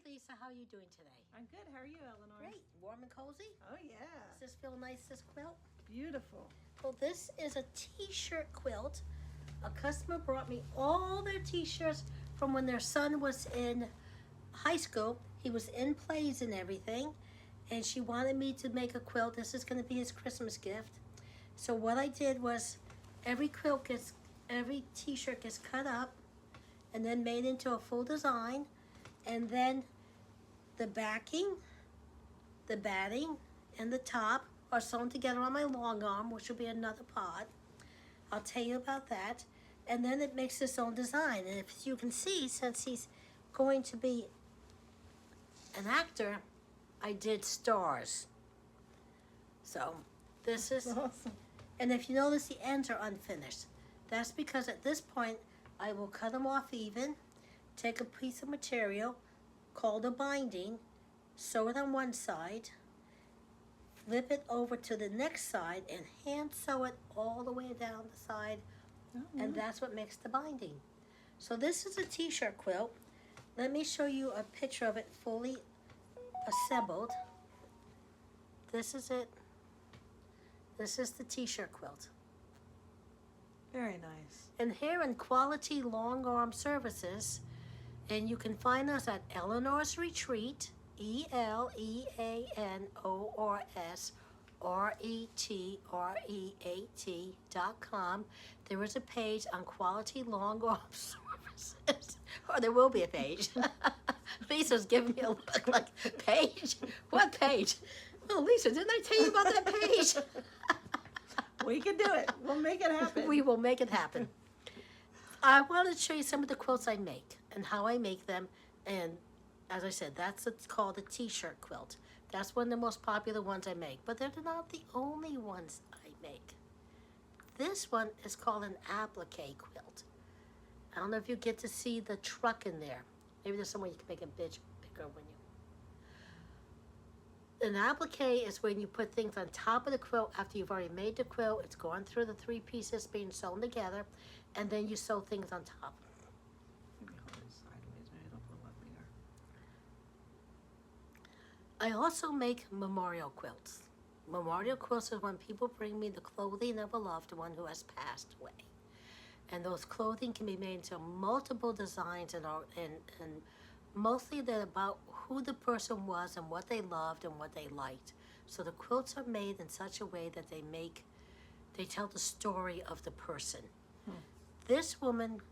Lisa. How are you doing today? I'm good. How are you, Eleanor? Great. Warm and cozy? Oh, yeah. Does this feel nice, this quilt? Beautiful. Well, this is a t-shirt quilt. A customer brought me all their t-shirts from when their son was in high school. He was in plays and everything. And she wanted me to make a quilt. This is going to be his Christmas gift. So what I did was every t-shirt gets cut up and then made into a full design. And then the backing, the batting, and the top are sewn together on my long arm, which will be another pod. I'll tell you about that. And then it makes its own design. And if you can see, since he's going to be an actor, I did stars. So this is Awesome. And if you notice, the ends are unfinished. That's because at this point I will cut them off even, take a piece of material called a binding, sew it on one side, flip it over to the next side, and hand sew it all the way down the side. And that's what makes the binding. So this is a t-shirt quilt. Let me show you a picture of it fully assembled. This is it. This is the t-shirt quilt. Very nice. And here in Quality Long Arm Services, and you can find us at Eleanor's Retreat, ELEANORSRETREAT.com. There is a page on Quality Long Arm Services. Or there will be a page. Lisa's giving me a look like, page? What page? Oh, Lisa, didn't I tell you about that page? We can do it. We'll make it happen. We will make it happen. I wanted to show you some of the quilts I make and how I make them. And as I said, it's called a t-shirt quilt. That's one of the most popular ones I make. But they're not the only ones I make. This one is called an applique quilt. I don't know if you get to see the truck in there. Maybe there's somewhere you can make it bigger when you... An applique is when you put things on top of the quilt after you've already made the quilt. It's gone through the 3 pieces being sewn together, and then you sew things on top. Maybe hold it sideways. Maybe it'll blow up bigger. I also make memorial quilts. Memorial quilts is when people bring me the clothing of a loved one who has passed away. And those clothing can be made into multiple designs and mostly they're about who the person was and what they loved and what they liked. So the quilts are made in such a way that they tell the story of the person. This woman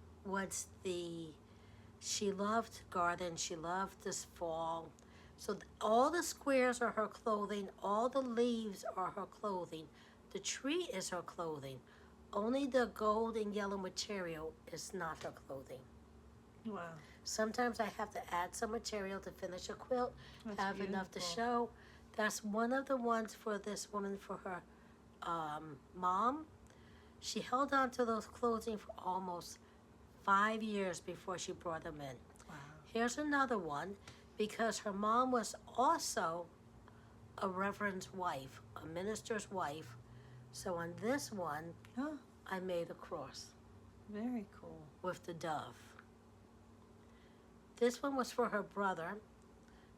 she loved garden, she loved this fall. So all the squares are her clothing, all the leaves are her clothing. The tree is her clothing. Only the gold and yellow material is not her clothing. Wow. Sometimes I have to add some material to finish a quilt, That's have enough to beautiful. show. That's one of the ones for this woman for her mom. She held on to those clothing for almost 5 years before she brought them in. Wow. Here's another one because her mom was also a reverend's wife, a minister's wife. So on this one, Huh. I made a cross Very cool. with the dove. This one was for her brother.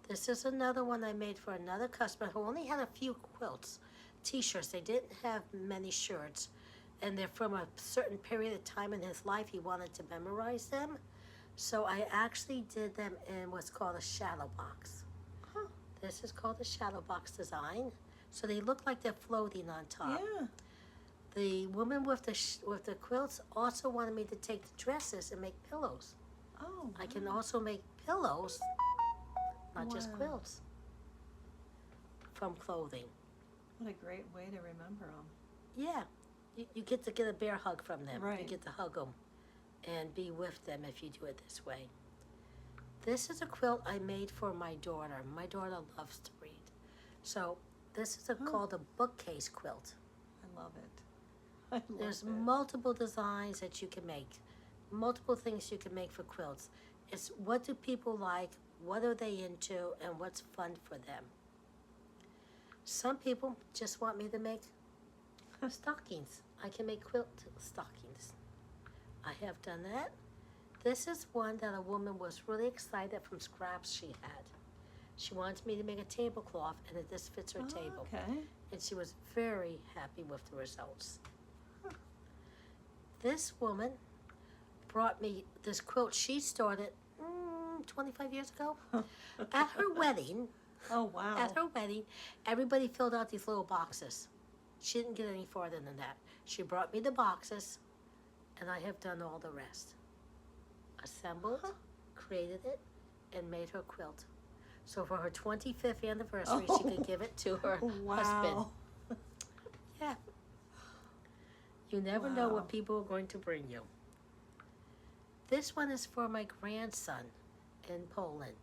This is another one I made for another customer who only had a few quilts, t-shirts. They didn't have many shirts. And they're from a certain period of time in his life. He wanted to memorize them. So I actually did them in what's called a shadow box. Huh. This is called a shadow box design. So they look like they're floating on top. Yeah. The woman with the quilts also wanted me to take the dresses and make pillows. Oh, I can also make pillows, not just Wow. quilts, from clothing. What a great way to remember them. Yeah, you get to get a bear hug from them. You Right. get to hug them and be with them if you do it this way. This is a quilt I made for my daughter. My daughter loves to read. So this is called a bookcase quilt. I love it. I love There's it. multiple designs that you can make, multiple things you can make for quilts. It's what do people like, what are they into, and what's fun for them. Some people just want me to make stockings. I can make quilt stockings. I have done that. This is one that a woman was really excited from scraps she had. She wanted me to make a tablecloth, and this fits her table. Okay. And she was very happy with the results. This woman brought me this quilt she started 25 years ago. At her wedding, Oh, wow. At her wedding, everybody filled out these little boxes. She didn't get any farther than that. She brought me the boxes, and I have done all the rest. Assembled, created it, and made her quilt. So for her 25th anniversary, she could give it to her husband. Yeah. You never know what people are going to bring you. This one is for my grandson in Poland.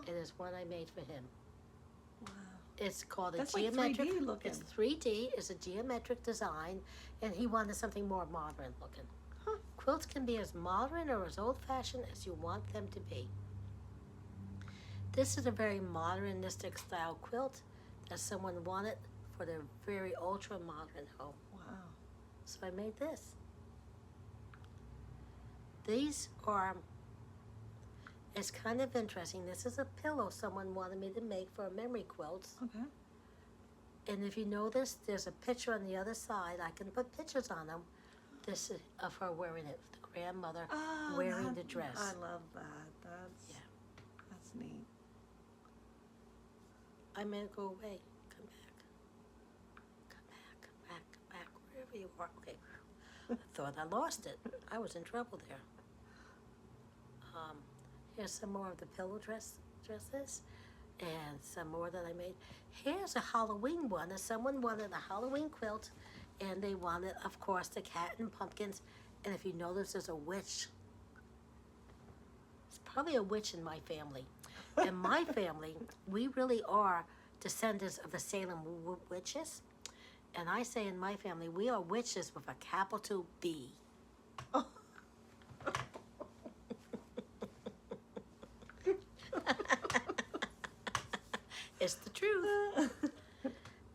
It is one I made for him. Wow. It's called a That's geometric. like 3D looking. It's 3D. It's a geometric design, and he wanted something more modern looking. Huh. Quilts can be as modern or as old-fashioned as you want them to be. This is a very modernistic style quilt that someone wanted for their very ultra-modern home. Wow. So I made this. These are, it's kind of interesting. This is a pillow someone wanted me to make for a memory quilt. Okay. And if you notice, there's a picture on the other side. I can put pictures on them. This is of her wearing it, the grandmother wearing the dress. I love that. That's neat. I made it go away. Come back. Come back, come back, come back, wherever you are. Okay. I thought I lost it. I was in trouble there. Here's some more of the pillow dresses and some more that I made. Here's a Halloween one. Someone wanted a Halloween quilt, and they wanted, of course, the cat and pumpkins. And if you notice, there's a witch. It's probably a witch in my family. In my family, we really are descendants of the Salem witches. And I say in my family, we are witches with a capital B. Oh. It's the truth.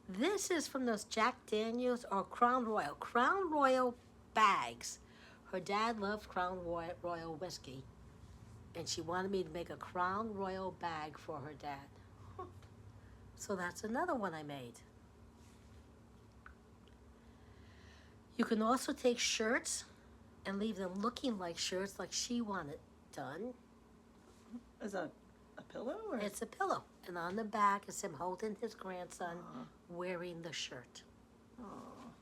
This is from those Jack Daniels or Crown Royal bags. Her dad loved Crown Royal whiskey, and she wanted me to make a Crown Royal bag for her dad. So that's another one I made. You can also take shirts and leave them looking like shirts like she wanted done. Is that a pillow? Or? It's a pillow. And on the back is him holding his grandson wearing the shirt. Aww.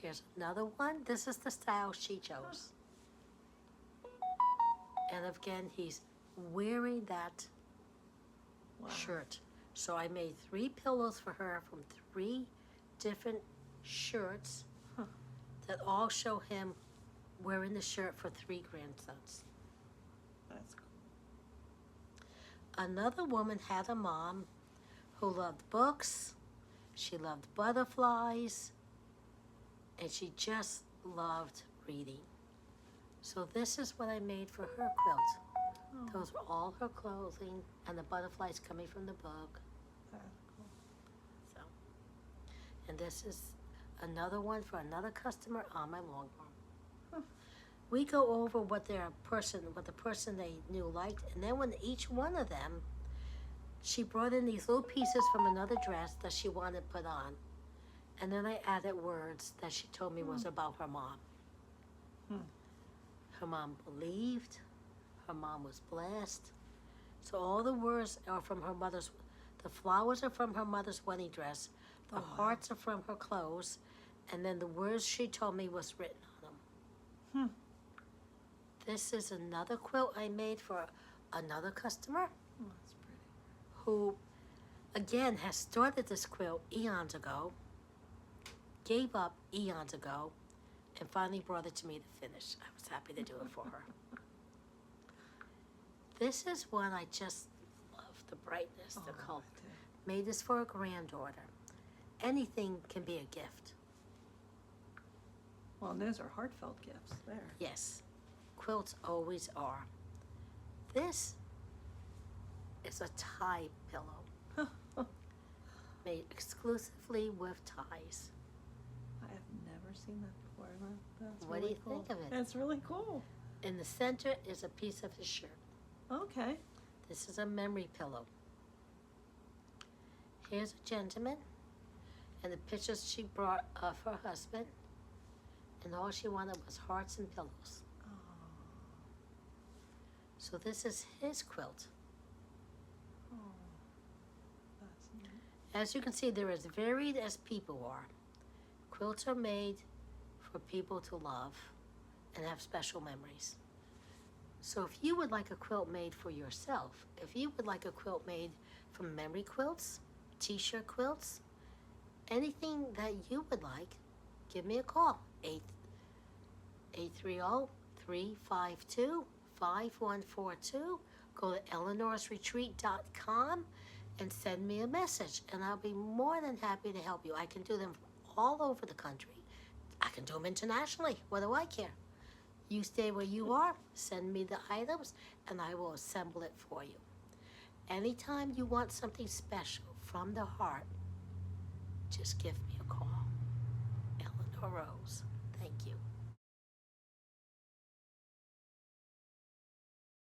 Here's another one. This is the style she chose. And again, he's wearing that shirt. So I made 3 pillows for her from 3 different shirts that all show him wearing the shirt for 3 grandsons. That's cool. Another woman had a mom who loved books, she loved butterflies, and she just loved reading. So this is what I made for her quilt. Oh. Those were all her clothing and the butterflies coming from the book. That's cool. So, and this is another one for another customer on my long arm. We go over what the person they knew liked, and then when each one of them, she brought in these little pieces from another dress that she wanted put on, and then I added words that she told me was about her mom. Her mom believed, her mom was blessed. So all the words are from her mother's. The flowers are from her mother's wedding dress. The hearts are from her clothes, and then the words she told me was written on them. This is another quilt I made for another customer Oh, that's pretty. who, again, has started this quilt eons ago, gave up eons ago, and finally brought it to me to finish. I was happy to do it for her. This is one I just love, the brightness, the color. Made this for a granddaughter. Anything can be a gift. Well, and those are heartfelt gifts there. Yes, quilts always are. This is a tie pillow made exclusively with ties. I have never seen that before. That's What do really you cool. think of it? That's really cool. In the center is a piece of his shirt. Okay. This is a memory pillow. Here's a gentleman, and the pictures she brought of her husband, and all she wanted was hearts and pillows. Oh, So this is his quilt. that's neat. As you can see, they're as varied as people are. Quilts are made for people to love and have special memories. So if you would like a quilt made for yourself, if you would like a quilt made from memory quilts, t-shirt quilts, anything that you would like, give me a call. 830-352-5142. Go to eleanorsretreat.com and send me a message, and I'll be more than happy to help you. I can do them all over the country. I can do them internationally. What do I care? You stay where you are, send me the items, and I will assemble it for you. Anytime you want something special from the heart, just give me a call. Eleanor Rose. Thank you.